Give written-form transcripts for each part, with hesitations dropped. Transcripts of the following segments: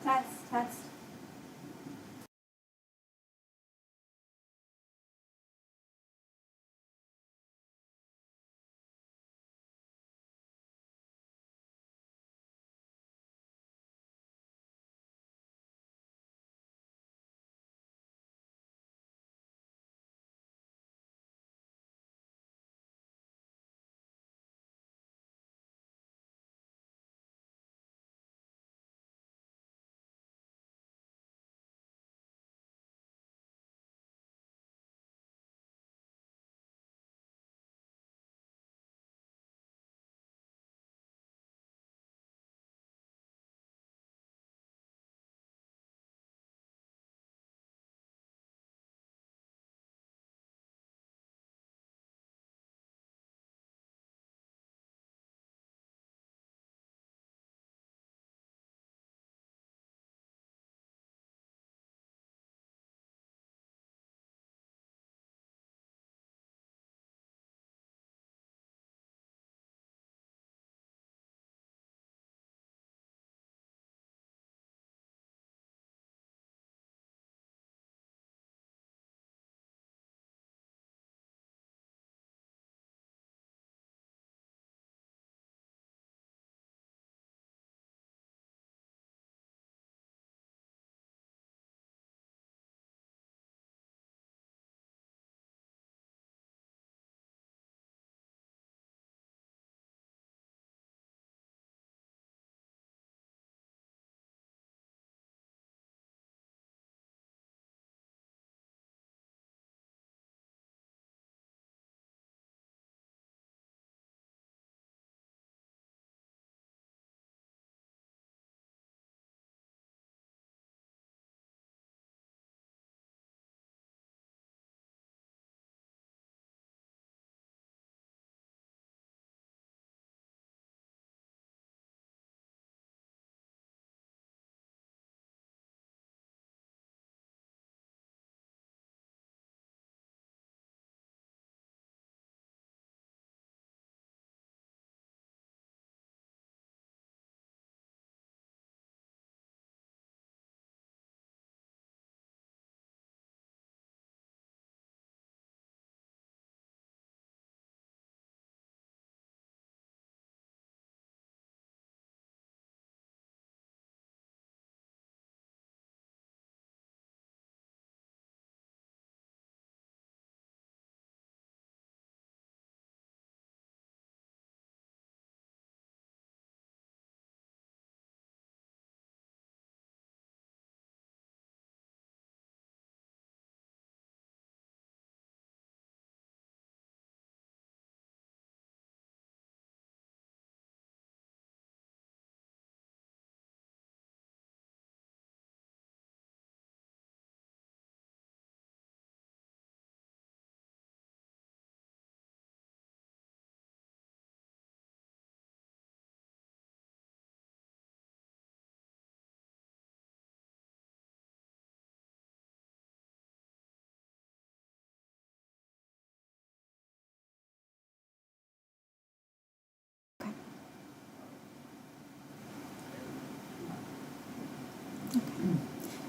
Test, test.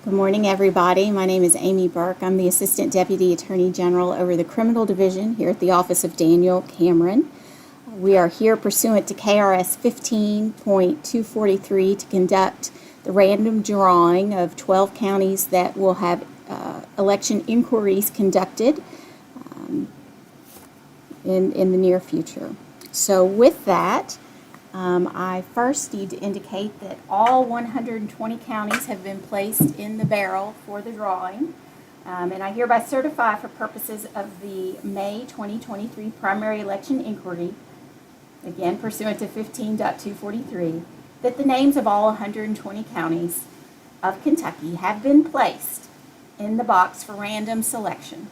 Good morning, everybody. My name is Amy Burke. I'm the Assistant Deputy Attorney General over the Criminal Division here at the Office of Daniel Cameron. We are here pursuant to KRS 15.243 to conduct the random drawing of 12 counties that will have election inquiries conducted in the near future. So with that, I first need to indicate that all 120 counties have been placed in the barrel for the drawing. And I hereby certify for purposes of the May 2023 primary election inquiry, again pursuant to 15.243, that the names of all 120 counties of Kentucky have been placed in the box for random selection,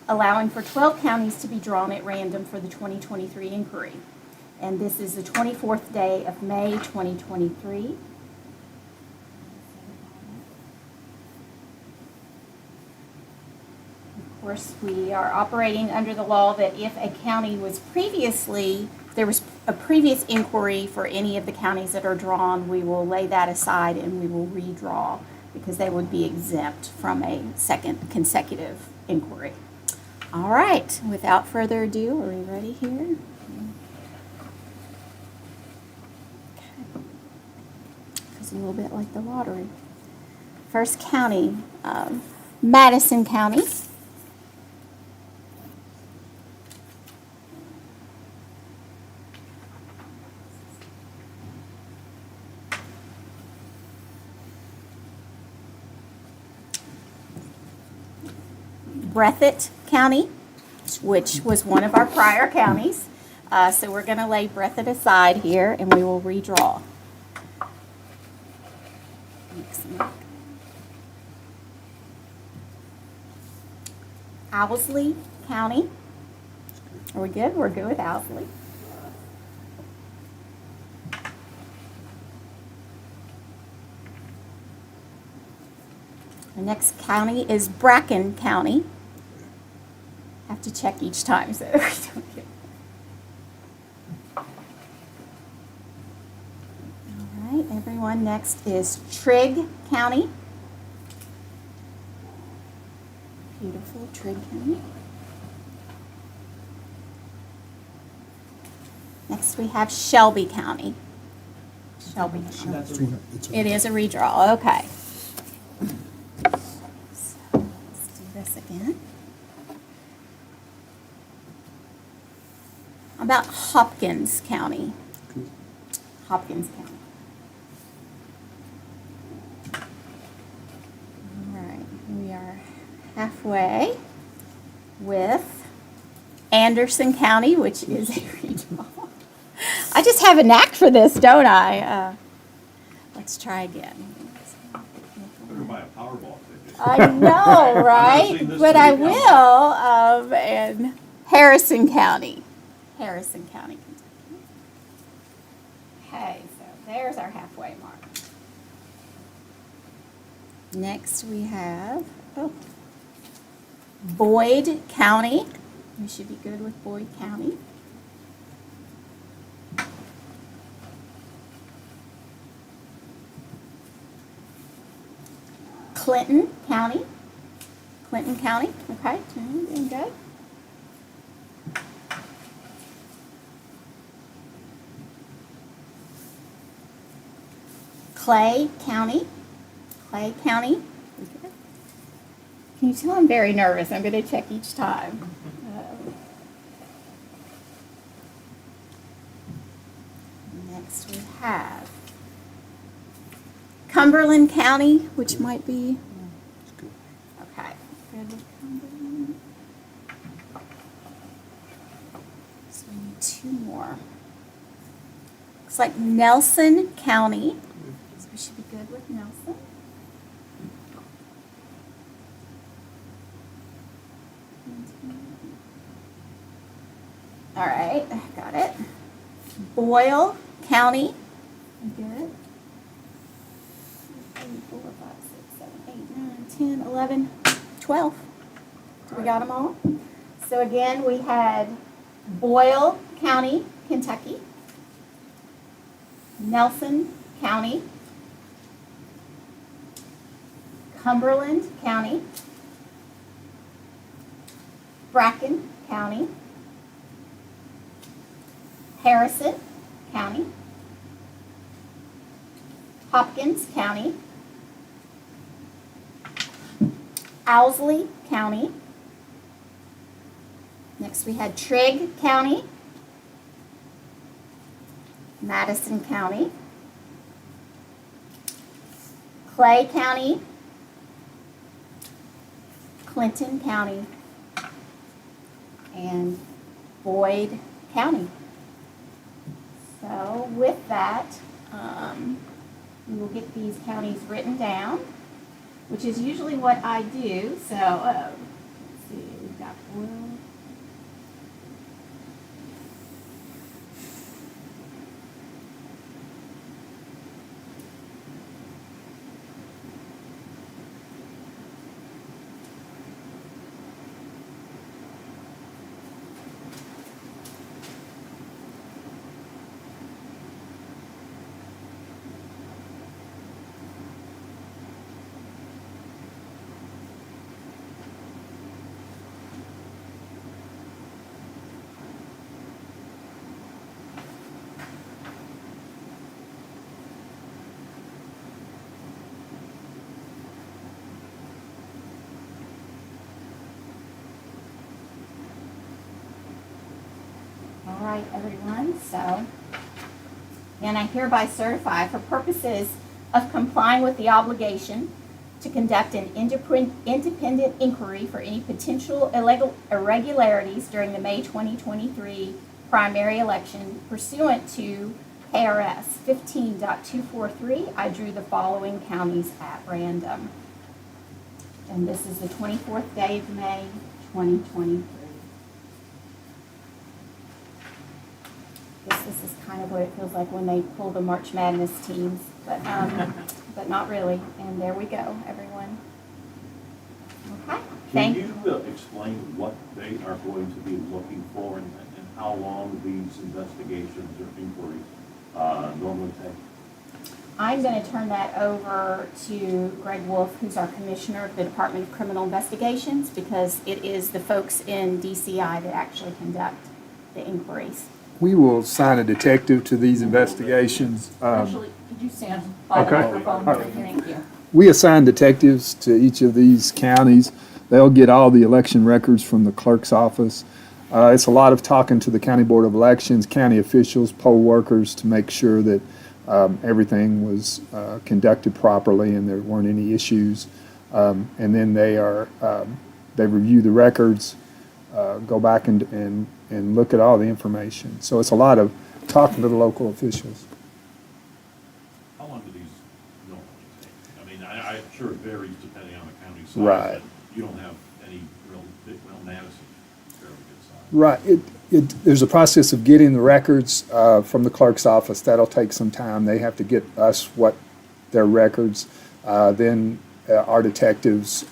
allowing for 12 counties to be drawn at random for the 2023 inquiry. And this is the 24th day of May 2023. Of course, we are operating under the law that if a county was previously, there was a previous inquiry for any of the counties that are drawn, we will lay that aside and we will redraw because they would be exempt from a second consecutive inquiry. All right, without further ado, are we ready here? Okay. It's a little bit like the lottery. First county, Madison County. Breathitt County, which was one of our prior counties. So we're going to lay Breathitt aside here and we will redraw. Owsley County. Are we good? We're good with Owsley. The next county is Bracken County. I have to check each time so we don't get. All right, everyone. Next is Trigg County. Beautiful Trigg County. Next we have Shelby County. Shelby County. It is a redraw. Okay. So let's do this again. How about Hopkins County? Hopkins County. All right, we are halfway with Anderson County, which is a redraw. I just have a knack for this, don't I? Let's try again. Better buy a Powerball ticket. I know, right? But I will. And Harrison County. Harrison County, Kentucky. Okay, so there's our halfway mark. Next we have Boyd County. We should be good with Boyd County. Clinton County. Clinton County. Okay, doing good. Clay County. Clay County. Can you tell I'm very nervous? I'm going to check each time. Next we have Cumberland County, which might be, okay, good with Cumberland. So we need two more. Looks like Nelson County, so we should be good with Nelson. All right, got it. Boyle County, good. 3, 4, 5, 6, 7, 8, 9, 10, 11, 12. So we got them all. So again, we had Boyle County, Kentucky, Nelson County, Cumberland County, Bracken County, Harrison County, Hopkins County, Owsley County. Next we had Trigg County, Madison County, Clay County, Clinton County, and Boyd County. So with that, we will get these counties written down, which is usually what I do. So let's see, we've got Boyle. right, everyone, so, and I hereby certify for purposes of complying with the obligation to conduct an independent inquiry for any potential irregularities during the May 2023 primary election pursuant to KRS 15.243, I drew the following counties at random. And this is the 24th day of May, 2023. This is kind of what it feels like when they pull the March Madness teams, but not really. And there we go, everyone. Okay. Can you explain what they are going to be looking for and how long these investigations or inquiries normally take? I'm going to turn that over to Greg Wolf, who's our commissioner of the Department of Criminal Investigations, because it is the folks in DCI that actually conduct the inquiries. We will assign a detective to these investigations. Actually, could you stand by the Okay. microphone? All right. Thank you. We assign detectives to each of these counties. They'll get all the election records from the clerk's office. It's a lot of talking to the County Board of Elections, county officials, poll workers to make sure that everything was conducted properly and there weren't any issues. And then they review the records, go back and look at all the information. So it's a lot of talking to the local officials. How long do these normally take? I mean, I'm sure it varies depending on the county size. Right. But you don't have any real big, well, Madison, fairly good size. Right. There's a process of getting the records from the clerk's office. That'll take some time. They have to get us their records. Then our detectives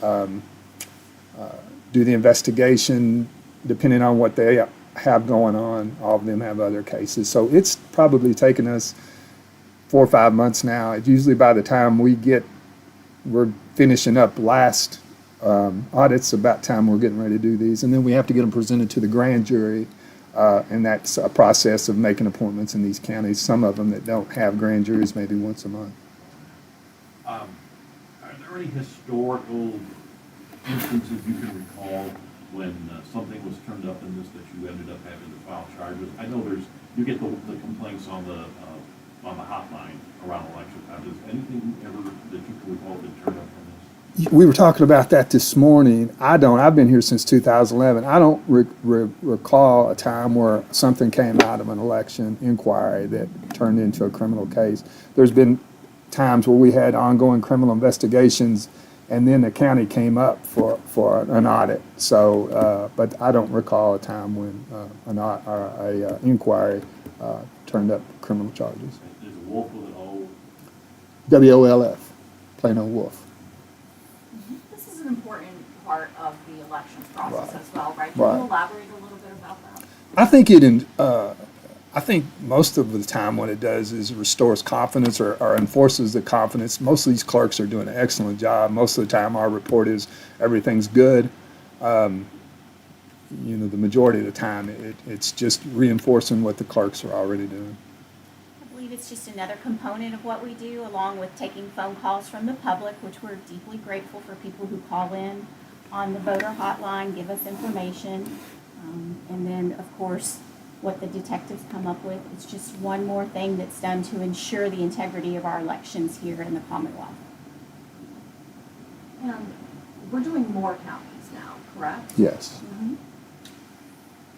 do the investigation, depending on what they have going on. All of them have other cases. So it's probably taken us 4 or 5 months now. It's usually by the time we're finishing up last audits, about time we're getting ready to do these. And then we have to get them presented to the grand jury. And that's a process of making appointments in these counties. Some of them that don't have grand juries, maybe once a month. Are there any historical instances you can recall when something was turned up in this that you ended up having to file charges? I know you get the complaints on the hotline around election time. Is anything ever that you can recall that turned up from this? We were talking about that this morning. I've been here since 2011. I don't recall a time where something came out of an election inquiry that turned into a criminal case. There's been times where we had ongoing criminal investigations and then the county came up for an audit. So, but I don't recall a time when an inquiry turned up criminal charges. There's a Wolf with an O. WOLF, plain old wolf. This is an important part of the election process Right. as well, right? Can Right. you elaborate a little bit about that? I think most of the time what it does is restores confidence or enforces the confidence. Most of these clerks are doing an excellent job. Most of the time our report is everything's good. The majority of the time it's just reinforcing what the clerks are already doing. I believe it's just another component of what we do, along with taking phone calls from the public, which we're deeply grateful for people who call in on the voter hotline, give us information. And then, of course, what the detectives come up with. It's just one more thing that's done to ensure the integrity of our elections here in the Commonwealth. And we're doing more counties now, correct? Yes.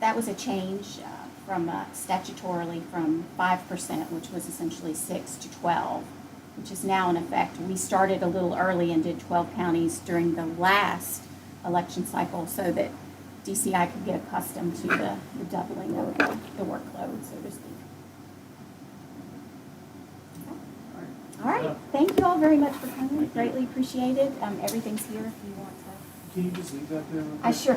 That was a change from statutorily from 5%, which was essentially 6 to 12, which is now in effect. We started a little early and did 12 counties during the last election cycle so that DCI could get accustomed to the doubling of the workload, so to speak. All right, thank you all very much for coming. Greatly appreciated. Everything's here if you want to. Can you just leave that there? I sure